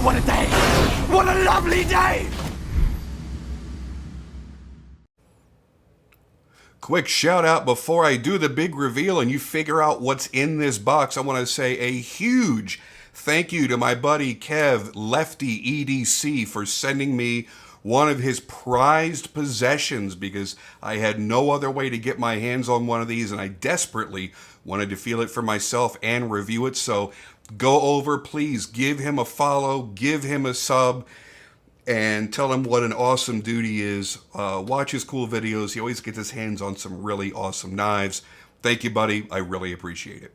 Oh, what a day! What a lovely day! Quick shout out before I do the big reveal and you figure out what's in this box. I want to say a huge thank you to my buddy Kev, Lefty EDC, for sending me one of his prized possessions because I had no other way to get my hands on one of these and I desperately wanted to feel it for myself and review it. So go over, please give him a follow, give him a sub, and tell him what an awesome dude he is. Watch his cool videos. He always gets his hands on some really awesome knives. Thank you, buddy. I really appreciate it.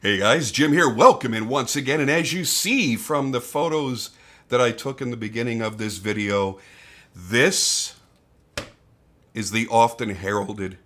Hey guys, Jim here. Welcome in once again. And as you see from the photos that I took in the beginning of this video, this is the often heralded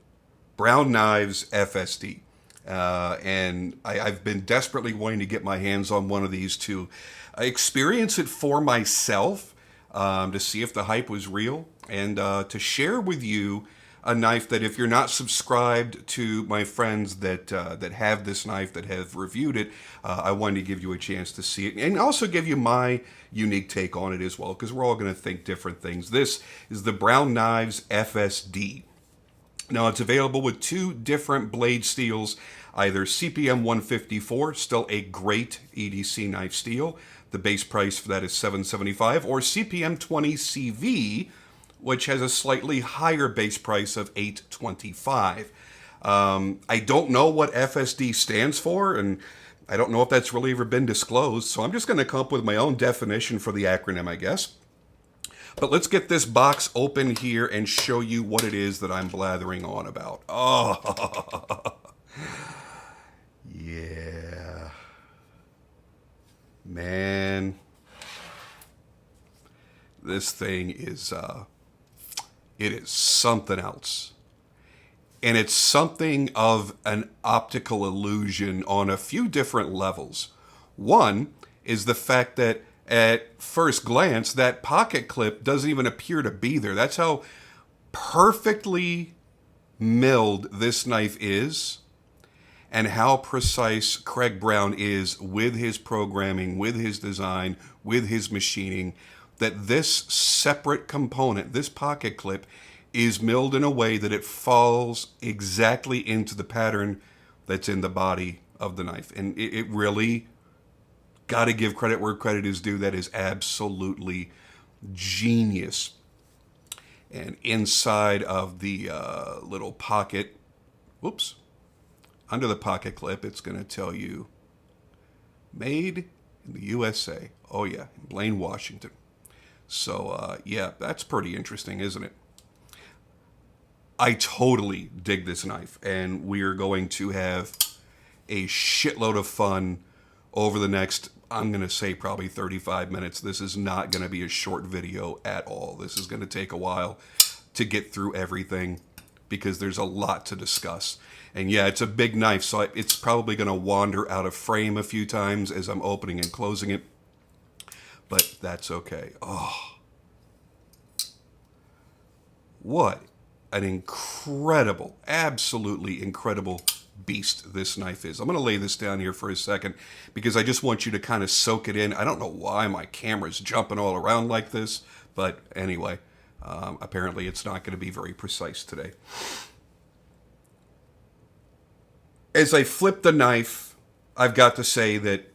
Brown Knives FSD. And I've been desperately wanting to get my hands on one of these to experience it for myself, to see if the hype was real, and to share with you a knife that, if you're not subscribed to my friends that have this knife, that have reviewed it, I wanted to give you a chance to see it and also give you my unique take on it as well, because we're all going to think different things. This is the Brown Knives FSD. Now, it's available with two different blade steels, either CPM 154, still a great EDC knife steel. The base price for that is $775, or CPM 20 CV, which has a slightly higher base price of $825. I don't know what FSD stands for, and I don't know if that's really ever been disclosed, so I'm just going to come up with my own definition for the acronym, I guess. But let's get this box open here and show you what it is that I'm blathering on about. Oh, yeah. Man. This thing is, it is something else. And it's something of an optical illusion on a few different levels. One is the fact that at first glance, that pocket clip doesn't even appear to be there. That's how perfectly milled this knife is, and how precise Craig Brown is with his programming, with his design, with his machining, that this separate component, this pocket clip, is milled in a way that it falls exactly into the pattern that's in the body of the knife. And it really, got to give credit where credit is due. That is absolutely genius. And inside of the little pocket, whoops, under the pocket clip, it's going to tell you, made in the USA. Oh yeah, in Blaine, Washington. So, yeah, that's pretty interesting, isn't it? I totally dig this knife, and we're going to have a shitload of fun over the next, I'm going to say, probably 35 minutes. This is not going to be a short video at all. This is going to take a while to get through everything because there's a lot to discuss. And yeah, it's a big knife, so it's probably going to wander out of frame a few times as I'm opening and closing it. But that's okay. Oh, what an incredible, absolutely incredible beast this knife is. I'm going to lay this down here for a second because I just want you to kind of soak it in. I don't know why my camera's jumping all around like this, but anyway, apparently it's not going to be very precise today. As I flip the knife, I've got to say that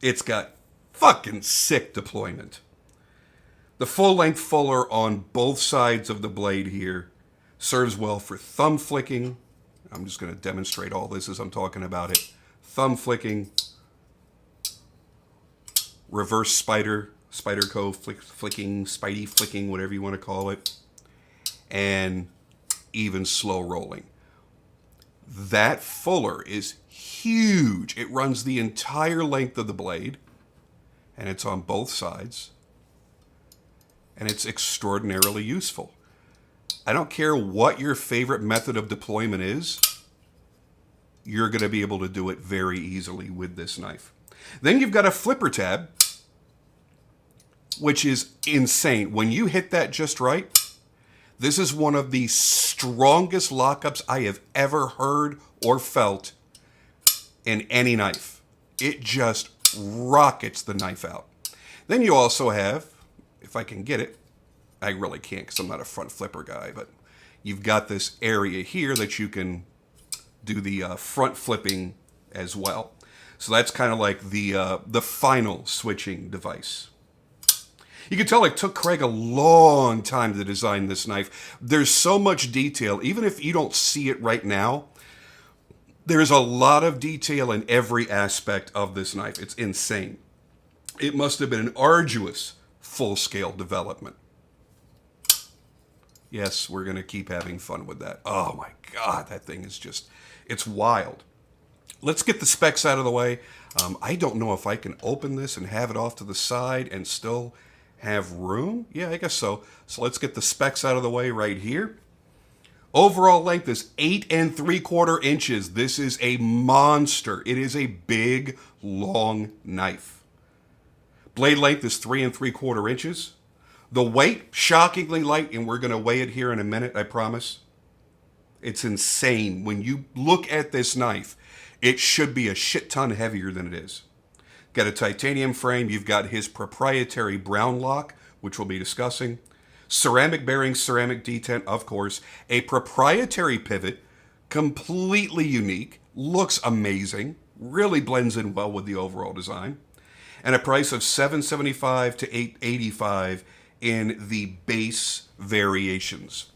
it's got fucking sick deployment. The full-length fuller on both sides of the blade here serves well for thumb flicking. I'm just going to demonstrate all this as I'm talking about it. Thumb flicking, reverse spider Spyderco flicking, Spidey flicking, whatever you want to call it, and even slow rolling. That fuller is huge. It runs the entire length of the blade, and it's on both sides, and it's extraordinarily useful. I don't care what your favorite method of deployment is, you're going to be able to do it very easily with this knife. Then you've got a flipper tab, which is insane. When you hit that just right, this is one of the strongest lockups I have ever heard or felt in any knife. It just rockets the knife out. Then you also have, if I can get it, I really can't because I'm not a front flipper guy, but you've got this area here that you can do the front flipping as well. So that's kind of like the final switching device. You can tell it took Craig a long time to design this knife. There's so much detail, even if you don't see it right now, there's a lot of detail in every aspect of this knife. It's insane. It must have been an arduous full-scale development. Yes, we're going to keep having fun with that. Oh my God, that thing is just, it's wild. Let's get the specs out of the way. I don't know if I can open this and have it off to the side and still have room. Yeah, I guess so. So let's get the specs out of the way right here. Overall length is 8 3/4 inches. This is a monster. It is a big, long knife. Blade length is 3 3/4 inches. The weight, shockingly light, and we're going to weigh it here in a minute, I promise. It's insane. When you look at this knife, it should be a shit ton heavier than it is. Got a titanium frame. You've got his proprietary brown lock, which we'll be discussing. Ceramic bearings, ceramic detent, of course. A proprietary pivot, completely unique, looks amazing, really blends in well with the overall design. And a price of $775 to $885 in the base variations.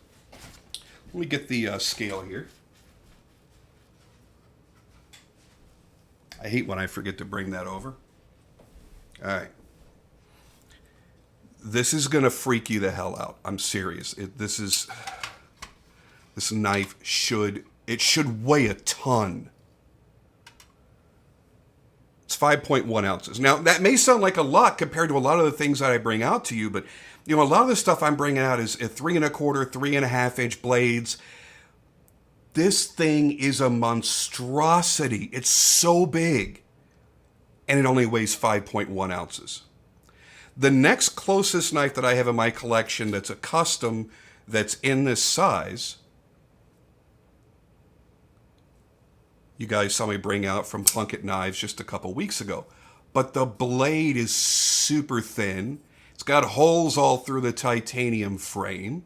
Let me get the scale here. I hate when I forget to bring that over. All right. This is going to freak you the hell out. I'm serious. This knife should weigh a ton. It's 5.1 ounces. Now, that may sound like a lot compared to a lot of the things that I bring out to you, but a lot of the stuff I'm bringing out is 3 1/4, 3.5 inch blades. This thing is a monstrosity. It's so big, and it only weighs 5.1 ounces. The next closest knife that I have in my collection that's a custom that's in this size, you guys saw me bring out from Plunkett Knives just a couple weeks ago. But the blade is super thin. It's got holes all through the titanium frame.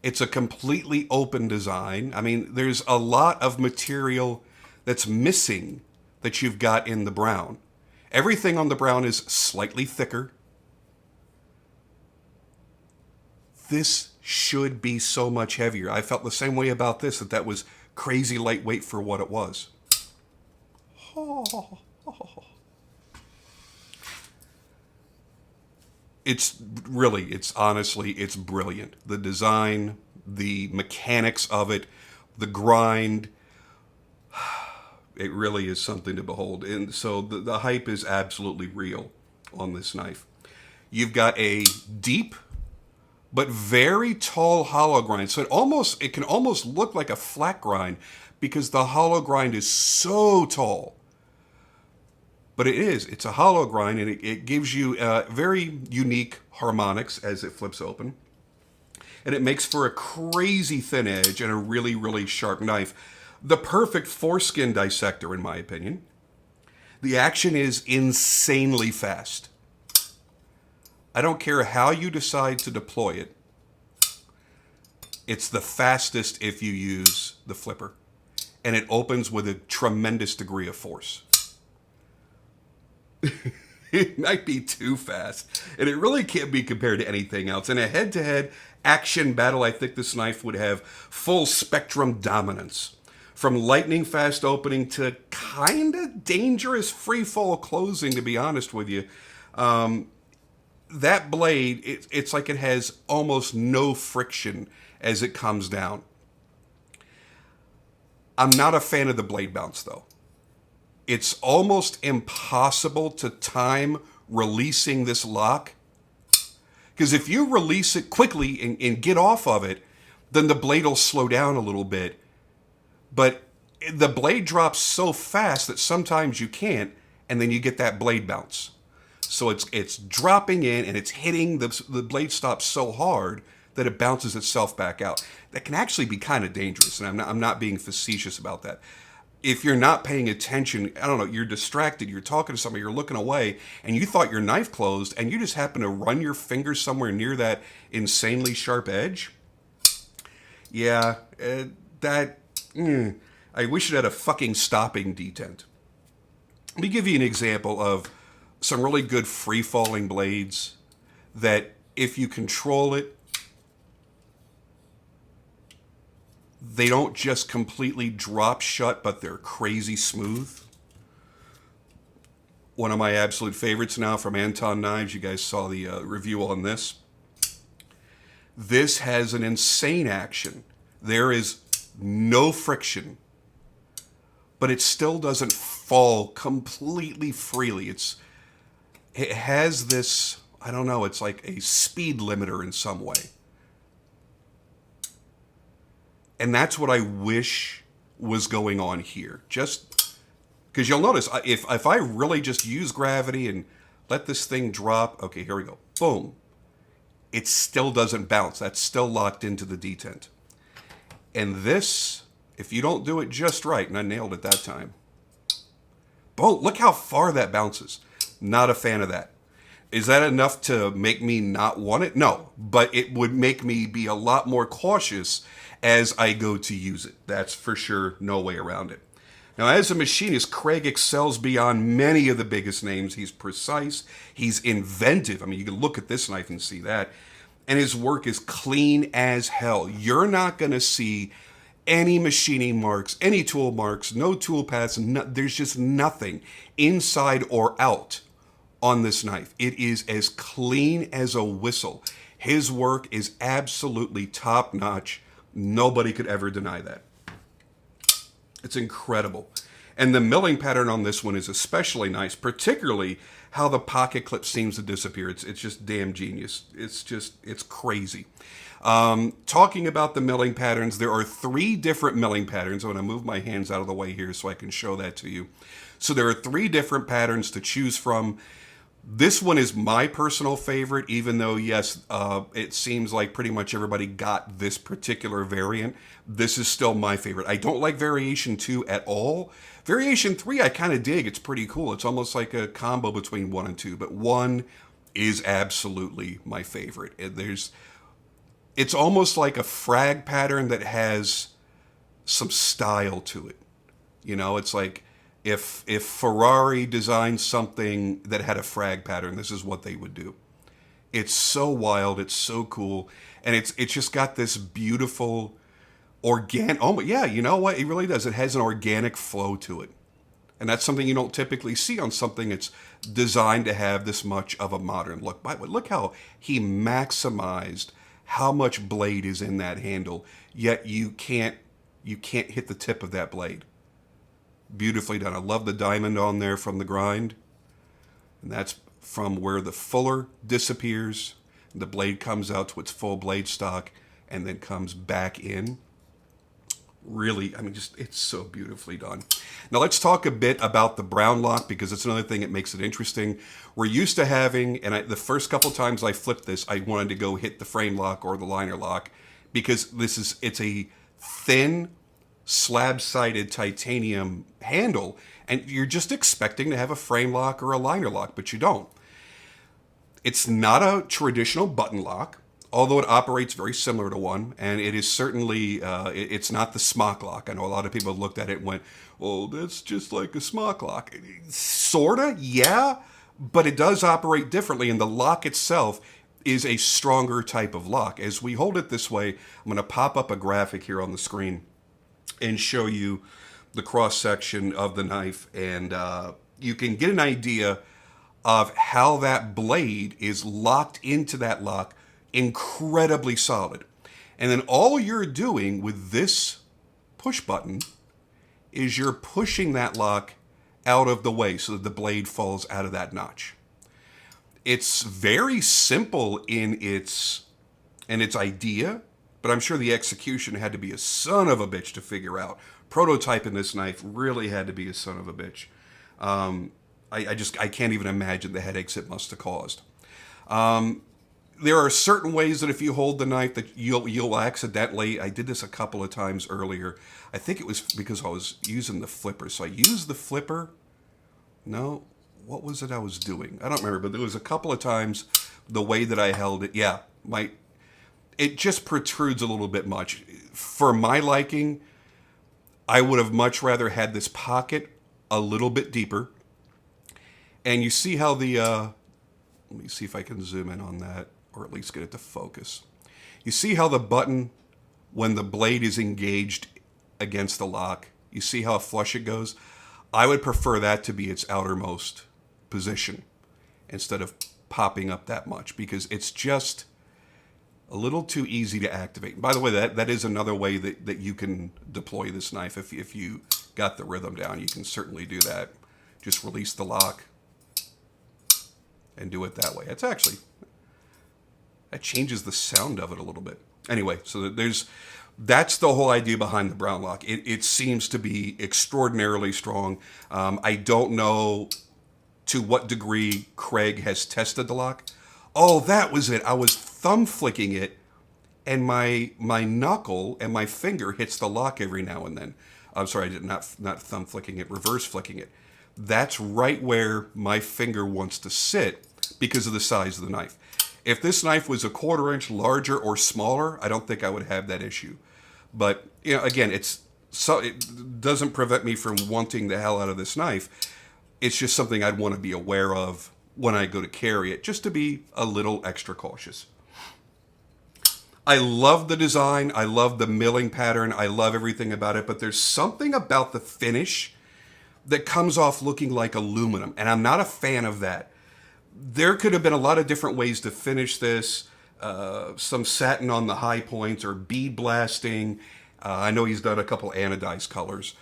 It's a completely open design. I mean, there's a lot of material that's missing that you've got in the brown. Everything on the brown is slightly thicker. This should be so much heavier. I felt the same way about this, that was crazy lightweight for what it was. It's honestly, it's brilliant. The design, the mechanics of it, the grind, it really is something to behold. And so the hype is absolutely real on this knife. You've got a deep but very tall hollow grind. So it can almost look like a flat grind because the hollow grind is so tall. But it's a hollow grind, and it gives you very unique harmonics as it flips open. And it makes for a crazy thin edge and a really, really sharp knife. The perfect foreskin dissector, in my opinion. The action is insanely fast. I don't care how you decide to deploy it. It's the fastest if you use the flipper. And it opens with a tremendous degree of force. It might be too fast. And it really can't be compared to anything else. In a head-to-head action battle, I think this knife would have full spectrum dominance. From lightning fast opening to kind of dangerous free fall closing, to be honest with you. that blade, it's like it has almost no friction as it comes down. I'm not a fan of the blade bounce, though. It's almost impossible to time releasing this lock. Because if you release it quickly and get off of it, then the blade will slow down a little bit. But the blade drops so fast that sometimes you can't, and then you get that blade bounce. So it's dropping in and it's hitting the blade stop so hard that it bounces itself back out. That can actually be kind of dangerous, and I'm not being facetious about that. If you're not paying attention, I don't know, you're distracted, you're talking to somebody, you're looking away, and you thought your knife closed, and you just happen to run your finger somewhere near that insanely sharp edge. Yeah, I wish it had a fucking stopping detent. Let me give you an example of some really good free-falling blades that if you control it, they don't just completely drop shut, but they're crazy smooth. One of my absolute favorites now from Anton Knives. You guys saw the review on this. This has an insane action. There is no friction, but it still doesn't fall completely freely. It has this, I don't know, it's like a speed limiter in some way. And that's what I wish was going on here. Just because you'll notice, if I really just use gravity and let this thing drop, okay, here we go, boom, it still doesn't bounce. That's still locked into the detent. And this, if you don't do it just right, and I nailed it that time, boom, look how far that bounces. Not a fan of that. Is that enough to make me not want it? No, but it would make me be a lot more cautious as I go to use it. That's for sure, no way around it. Now, as a machinist, Craig excels beyond many of the biggest names. He's precise, he's inventive. I mean, you can look at this knife and see that. And his work is clean as hell. You're not going to see any machining marks, any tool marks, no tool paths. There's just nothing inside or out on this knife. It is as clean as a whistle. His work is absolutely top-notch. Nobody could ever deny that. It's incredible. And the milling pattern on this one is especially nice, particularly how the pocket clip seems to disappear. It's just damn genius. It's crazy. Talking about the milling patterns, there are 3 different milling patterns. I'm going to move my hands out of the way here so I can show that to you. So there are 3 different patterns to choose from. This one is my personal favorite, even though, yes, it seems like pretty much everybody got this particular variant. This is still my favorite. I don't like Variation 2 at all. Variation 3 I kind of dig. It's pretty cool. It's almost like a combo between 1 and 2, but 1 is absolutely my favorite. It's almost like a frag pattern that has some style to it. You know, it's like, If Ferrari designed something that had a frag pattern, this is what they would do. It's so wild, it's so cool, and it's just got this beautiful organic. Oh yeah, you know what? It really does. It has an organic flow to it, and that's something you don't typically see on something that's designed to have this much of a modern look. By the way, look how he maximized how much blade is in that handle, yet you can't hit the tip of that blade. Beautifully done. I love the diamond on there from the grind. And that's from where the fuller disappears. The blade comes out to its full blade stock and then comes back in. Really, I mean, it's so beautifully done. Now let's talk a bit about the brown lock, because it's another thing that makes it interesting. We're used to having, and the first couple times I flipped this, I wanted to go hit the frame lock or the liner lock, because it's a thin, slab-sided titanium handle, and you're just expecting to have a frame lock or a liner lock, but you don't. It's not a traditional button lock, although it operates very similar to one, and it is certainly, it's not the smock lock. I know a lot of people looked at it and went, well, that's just like a smock lock. Sorta, yeah, but it does operate differently, and the lock itself is a stronger type of lock. As we hold it this way, I'm going to pop up a graphic here on the screen and show you the cross section of the knife, and you can get an idea of how that blade is locked into that lock, incredibly solid. And then all you're doing with this push button is you're pushing that lock out of the way so that the blade falls out of that notch. It's very simple in its idea, but I'm sure the execution had to be a son of a bitch to figure out. Prototyping this knife really had to be a son of a bitch. I can't even imagine the headaches it must have caused. There are certain ways that if you hold the knife that you'll accidentally. I did this a couple of times earlier. I think it was because I was using the flipper. So I used the flipper. No, what was it I was doing? I don't remember, but there was a couple of times the way that I held it. Yeah, it just protrudes a little bit much. For my liking, I would have much rather had this pocket a little bit deeper. And you see how let me see if I can zoom in on that, or at least get it to focus. You see how the button, when the blade is engaged against the lock, you see how flush it goes? I would prefer that to be its outermost position instead of popping up that much, because it's just a little too easy to activate. By the way, that is another way that you can deploy this knife. If you got the rhythm down, you can certainly do that. Just release the lock and do it that way. That changes the sound of it a little bit. Anyway, so that's the whole idea behind the brown lock. It seems to be extraordinarily strong. I don't know to what degree Craig has tested the lock. Oh, that was it. I was thumb flicking it, and my knuckle and my finger hits the lock every now and then. I'm sorry, I did not thumb flicking it, reverse flicking it. That's right where my finger wants to sit because of the size of the knife. If this knife was a 1/4 inch larger or smaller, I don't think I would have that issue. But again, it doesn't prevent me from wanting the hell out of this knife. It's just something I'd want to be aware of when I go to carry it, just to be a little extra cautious. I love the design. I love the milling pattern. I love everything about it. But there's something about the finish that comes off looking like aluminum, and I'm not a fan of that. There could have been a lot of different ways to finish this. Some satin on the high points or bead blasting. I know he's done a couple anodized colors.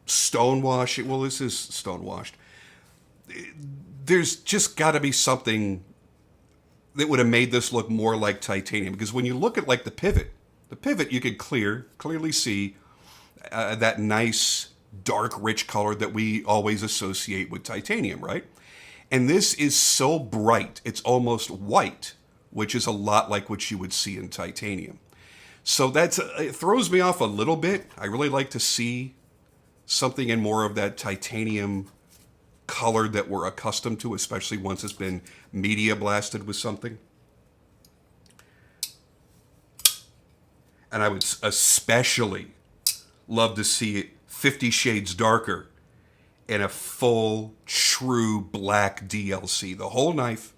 Stonewash. Well, this is stonewashed. There's just got to be something that would have made this look more like titanium. Because when you look at like the pivot you could clearly see that nice dark rich color that we always associate with titanium, right? And this is so bright, it's almost white, which is a lot like what you would see in titanium. So it throws me off a little bit. I really like to see something in more of that titanium color that we're accustomed to, especially once it's been media blasted with something. And I would especially love to see it 50 shades darker in a full, true black DLC. The whole knife,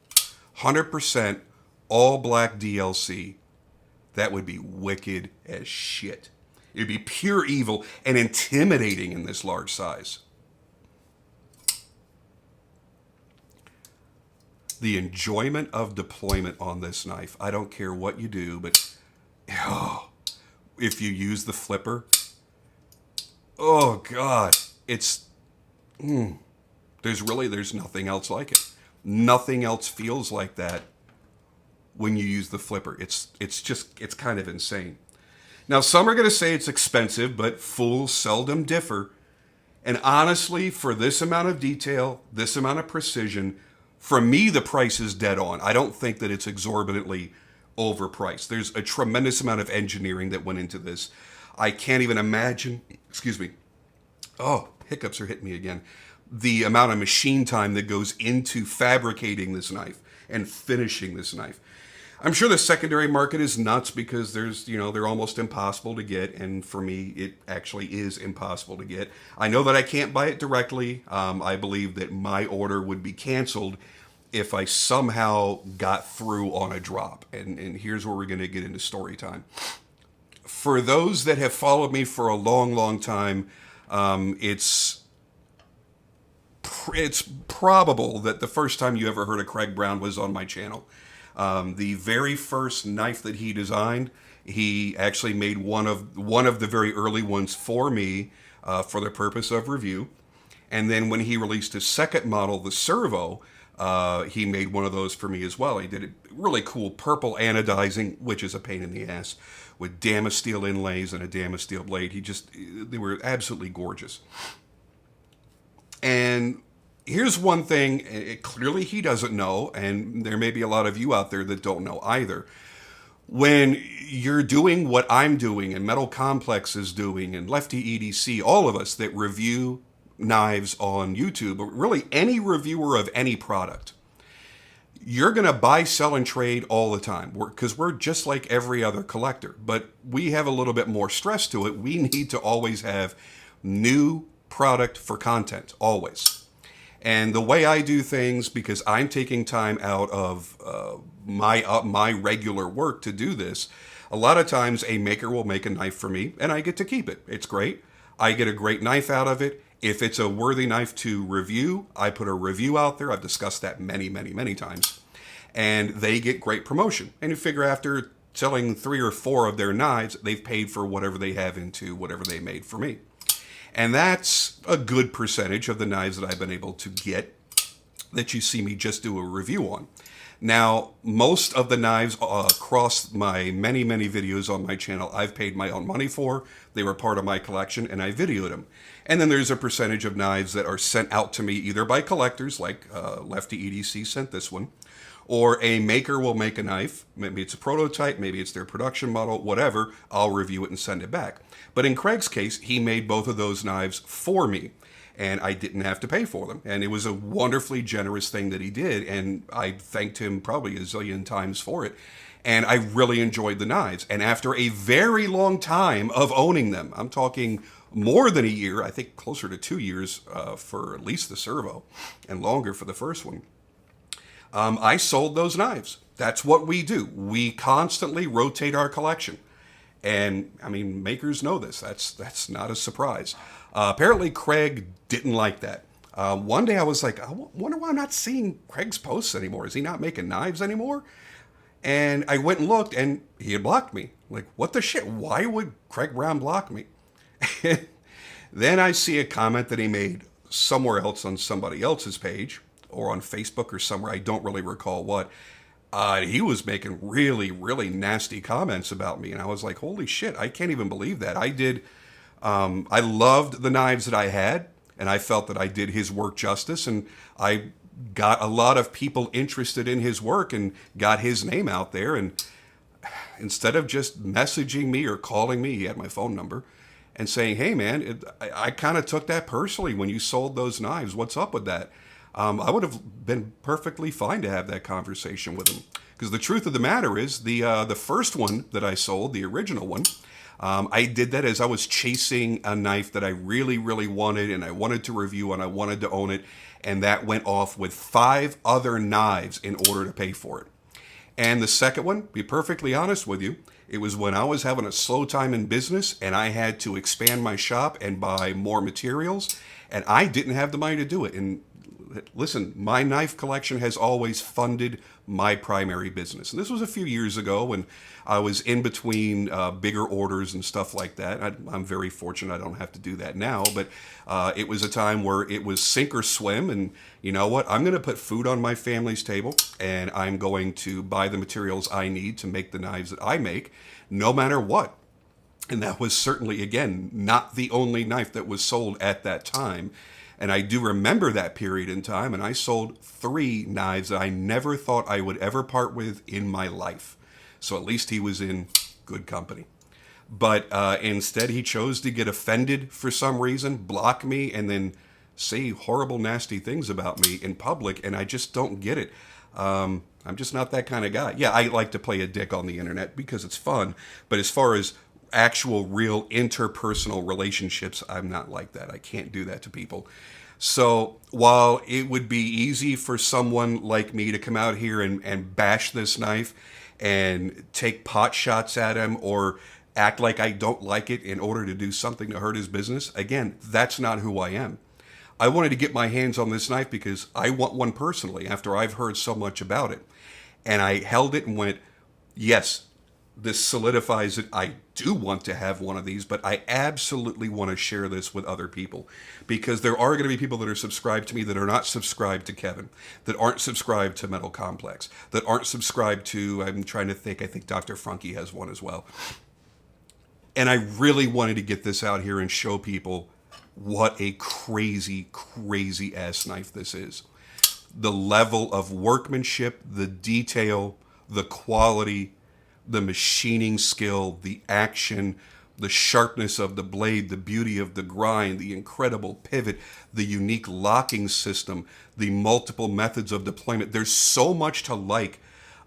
100% all black DLC. That would be wicked as shit. It'd be pure evil and intimidating in this large size. The enjoyment of deployment on this knife. I don't care what you do, but if you use the flipper, oh God, there's nothing else like it. Nothing else feels like that when you use the flipper. It's kind of insane. Now, some are going to say it's expensive, but fools seldom differ. And honestly, for this amount of detail, this amount of precision, for me, the price is dead on. I don't think that it's exorbitantly overpriced. There's a tremendous amount of engineering that went into this. I can't even imagine, excuse me. Oh, hiccups are hitting me again. The amount of machine time that goes into fabricating this knife and finishing this knife. I'm sure the secondary market is nuts because they're almost impossible to get. And for me, it actually is impossible to get. I know that I can't buy it directly. I believe that my order would be canceled if I somehow got through on a drop. And here's where we're going to get into story time. For those that have followed me for a long, long time, it's it's probable that the first time you ever heard of Craig Brown was on my channel. The very first knife that he designed, he actually made one of the very early ones for me for the purpose of review. And then when he released his second model, the Servo, he made one of those for me as well. He did a really cool purple anodizing, which is a pain in the ass, with Damasteel inlays and a Damasteel blade. They were absolutely gorgeous. And here's one thing, clearly he doesn't know, and there may be a lot of you out there that don't know either. When you're doing what I'm doing, and Metal Complex is doing, and Lefty EDC, all of us that review knives on YouTube, or really any reviewer of any product, you're going to buy, sell, and trade all the time, because we're just like every other collector, but we have a little bit more stress to it. We need to always have new product for content, always. And the way I do things, because I'm taking time out of my regular work to do this, a lot of times a maker will make a knife for me and I get to keep it. It's great. I get a great knife out of it. If it's a worthy knife to review, I put a review out there. I've discussed that many, many, many times. And they get great promotion. And you figure after selling 3 or 4 of their knives, they've paid for whatever they have into whatever they made for me. And that's a good percentage of the knives that I've been able to get that you see me just do a review on. Now, most of the knives across my many, many videos on my channel, I've paid my own money for. They were part of my collection, and I videoed them. And then there's a percentage of knives that are sent out to me either by collectors, like Lefty EDC sent this one, or a maker will make a knife. Maybe it's a prototype, maybe it's their production model, whatever. I'll review it and send it back. But in Craig's case, he made both of those knives for me, and I didn't have to pay for them. And it was a wonderfully generous thing that he did, and I thanked him probably a zillion times for it. And I really enjoyed the knives. And after a very long time of owning them, I'm talking more than a year, I think closer to 2 years for at least the Servo, and longer for the first one, I sold those knives. That's what we do. We constantly rotate our collection. And, I mean, makers know this. That's not a surprise. Apparently, Craig didn't like that. One day I was like, I wonder why I'm not seeing Craig's posts anymore. Is he not making knives anymore? And I went and looked, and he had blocked me. Like, what the shit? Why would Craig Brown block me? Then I see a comment that he made somewhere else on somebody else's page, or on Facebook or somewhere. I don't really recall what. He was making really, really nasty comments about me. And I was like, holy shit, I can't even believe that. I loved the knives that I had, and I felt that I did his work justice, and I got a lot of people interested in his work and got his name out there. And instead of just messaging me or calling me, he had my phone number, and saying, hey man, I kind of took that personally when you sold those knives. What's up with that? I would have been perfectly fine to have that conversation with him. Because the truth of the matter is, the first one that I sold, the original one, I did that as I was chasing a knife that I really, really wanted, and I wanted to review, and I wanted to own it, and that went off with 5 other knives in order to pay for it. And the second one, be perfectly honest with you, it was when I was having a slow time in business, and I had to expand my shop and buy more materials, and I didn't have the money to do it. And listen, my knife collection has always funded my primary business. And this was a few years ago when I was in between bigger orders and stuff like that. I'm very fortunate I don't have to do that now, but it was a time where it was sink or swim. And you know what? I'm going to put food on my family's table, and I'm going to buy the materials I need to make the knives that I make, no matter what. And that was certainly, again, not the only knife that was sold at that time. And I do remember that period in time, and I sold 3 knives that I never thought I would ever part with in my life. So at least he was in good company. But instead, he chose to get offended for some reason, block me, and then say horrible, nasty things about me in public, and I just don't get it. I'm just not that kind of guy. Yeah, I like to play a dick on the internet because it's fun, but as far as actual, real interpersonal relationships, I'm not like that. I can't do that to people. So while it would be easy for someone like me to come out here and bash this knife and take pot shots at him or act like I don't like it in order to do something to hurt his business, again, that's not who I am. I wanted to get my hands on this knife because I want one personally after I've heard so much about it. And I held it and went, yes, this solidifies it. I do want to have one of these, but I absolutely want to share this with other people because there are going to be people that are subscribed to me that are not subscribed to Kevin, that aren't subscribed to Metal Complex, that aren't subscribed to, I'm trying to think, I think Dr. Funky has one as well. And I really wanted to get this out here and show people what a crazy, crazy ass knife this is. The level of workmanship, the detail, the quality, the machining skill, the action, the sharpness of the blade, the beauty of the grind, the incredible pivot, the unique locking system, the multiple methods of deployment. There's so much to like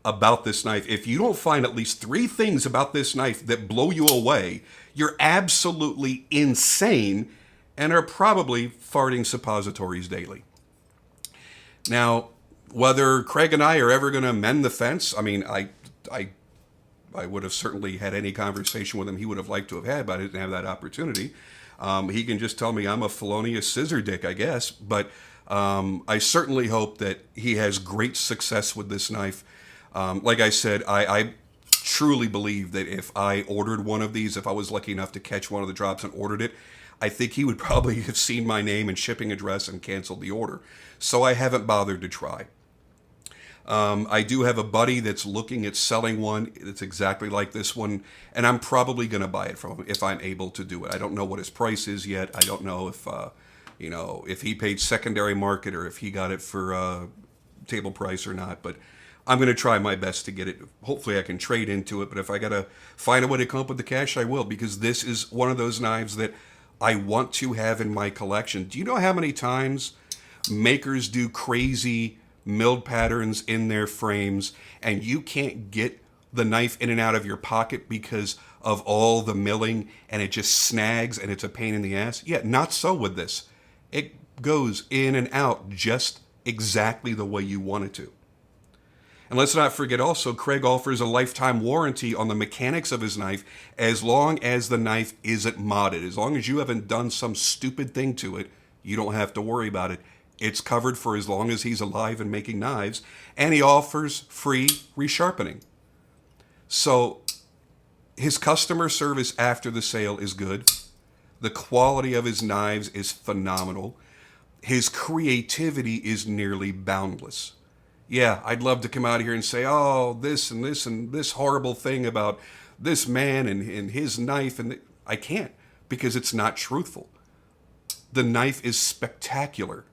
about this knife. If you don't find at least 3 things about this knife that blow you away, you're absolutely insane and are probably farting suppositories daily. Now, whether Craig and I are ever going to mend the fence, I mean, I would have certainly had any conversation with him he would have liked to have had, but I didn't have that opportunity. He can just tell me I'm a felonious scissor dick, I guess. But I certainly hope that he has great success with this knife. Like I said, I truly believe that if I ordered one of these, if I was lucky enough to catch one of the drops and ordered it, I think he would probably have seen my name and shipping address and canceled the order. So I haven't bothered to try. I do have a buddy that's looking at selling one that's exactly like this one, and I'm probably going to buy it from him if I'm able to do it. I don't know what his price is yet. I don't know if, if he paid secondary market or if he got it for table price or not, but I'm going to try my best to get it. Hopefully I can trade into it, but if I got to find a way to come up with the cash, I will, because this is one of those knives that I want to have in my collection. Do you know how many times makers do crazy milled patterns in their frames and you can't get the knife in and out of your pocket because of all the milling and it just snags and it's a pain in the ass? Yeah, not so with this. It goes in and out just exactly the way you want it to. And let's not forget also, Craig offers a lifetime warranty on the mechanics of his knife as long as the knife isn't modded. As long as you haven't done some stupid thing to it, you don't have to worry about it. It's covered for as long as he's alive and making knives. And he offers free resharpening. So his customer service after the sale is good. The quality of his knives is phenomenal. His creativity is nearly boundless. Yeah, I'd love to come out here and say, oh, this and this and this horrible thing about this man and his knife. I can't, because it's not truthful. The knife is spectacular.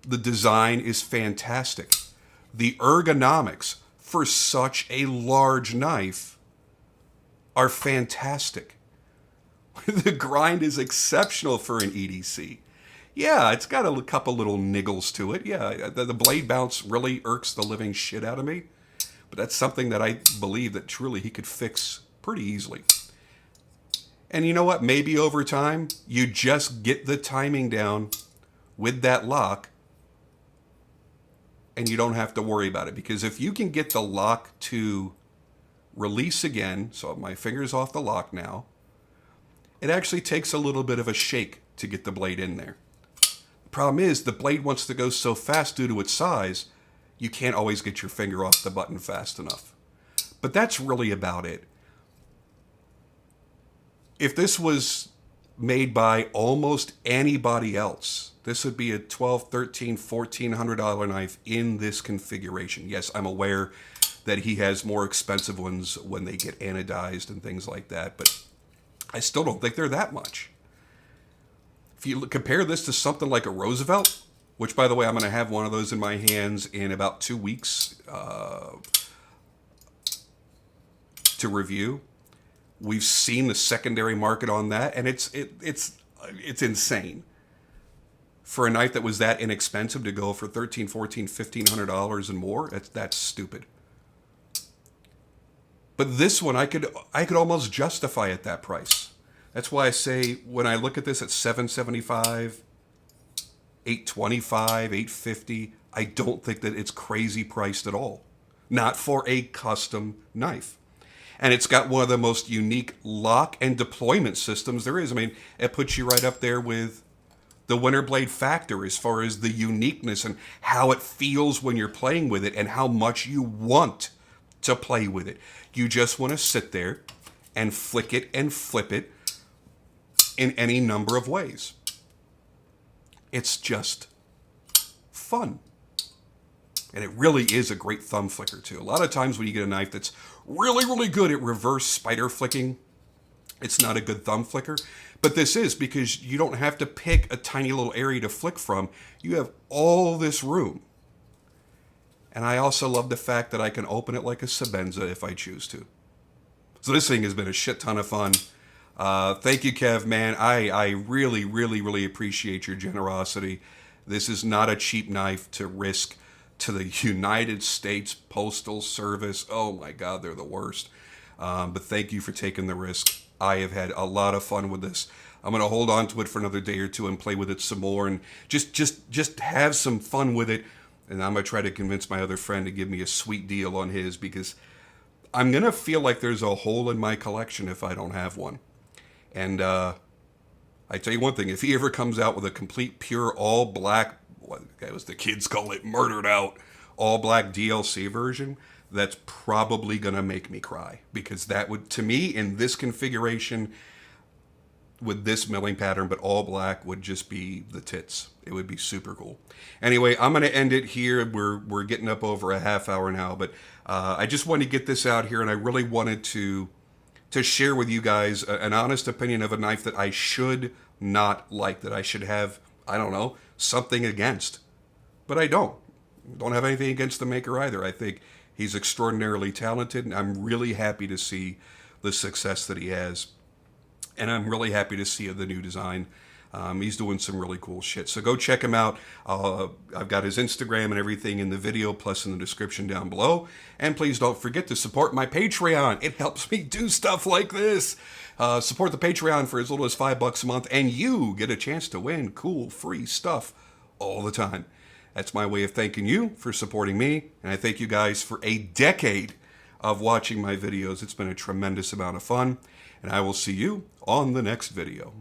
The design is fantastic. The ergonomics for such a large knife are fantastic. The grind is exceptional for an EDC. Yeah, it's got a couple little niggles to it. Yeah, the blade bounce really irks the living shit out of me. But that's something that I believe that truly he could fix pretty easily. And you know what? Maybe over time, you just get the timing down with that lock and you don't have to worry about it. Because if you can get the lock to release again, so my finger's off the lock now, it actually takes a little bit of a shake to get the blade in there. Problem is, the blade wants to go so fast due to its size, you can't always get your finger off the button fast enough. But that's really about it. If this was made by almost anybody else, this would be a $1,200, $1,300, $1,400 knife in this configuration. Yes, I'm aware that he has more expensive ones when they get anodized and things like that, but I still don't think they're that much. If you compare this to something like a Roosevelt, which, by the way, I'm going to have one of those in my hands in about 2 weeks to review. We've seen the secondary market on that, and it's insane. For a knife that was that inexpensive to go for $1,300, $1,400, $1,500 and more, that's stupid. But this one, I could almost justify at that price. That's why I say when I look at this at $775, $825, $850, I don't think that it's crazy priced at all. Not for a custom knife. And it's got one of the most unique lock and deployment systems there is. I mean, it puts you right up there with the winter blade factor as far as the uniqueness and how it feels when you're playing with it and how much you want to play with it. You just want to sit there and flick it and flip it in any number of ways. It's just fun. And it really is a great thumb flicker too. A lot of times when you get a knife that's really, really good at reverse spider flicking, it's not a good thumb flicker. But this is, because you don't have to pick a tiny little area to flick from. You have all this room. And I also love the fact that I can open it like a Sebenza if I choose to. So this thing has been a shit ton of fun. Thank you, Kev, man. I really, really, really appreciate your generosity. This is not a cheap knife to risk to the United States Postal Service. Oh my God, they're the worst. But thank you for taking the risk. I have had a lot of fun with this. I'm going to hold on to it for another day or two and play with it some more and just have some fun with it. And I'm going to try to convince my other friend to give me a sweet deal on his, because I'm going to feel like there's a hole in my collection if I don't have one. And I tell you one thing, if he ever comes out with a complete pure all black, what was the kids call it, murdered out, all black DLC version, that's probably going to make me cry, because that would, to me, in this configuration, with this milling pattern, but all black, would just be the tits. It would be super cool. Anyway, I'm going to end it here. We're getting up over a half hour now, but I just wanted to get this out here, and I really wanted to share with you guys an honest opinion of a knife that I should not like, that I should have, I don't know, something against. But I don't. Don't have anything against the maker either. I think he's extraordinarily talented, and I'm really happy to see the success that he has. And I'm really happy to see the new design. He's doing some really cool shit. So go check him out. I've got his Instagram and everything in the video, plus in the description down below. And please don't forget to support my Patreon. It helps me do stuff like this. Support the Patreon for as little as $5 a month, and you get a chance to win cool, free stuff all the time. That's my way of thanking you for supporting me. And I thank you guys for a decade of watching my videos. It's been a tremendous amount of fun. And I will see you on the next video.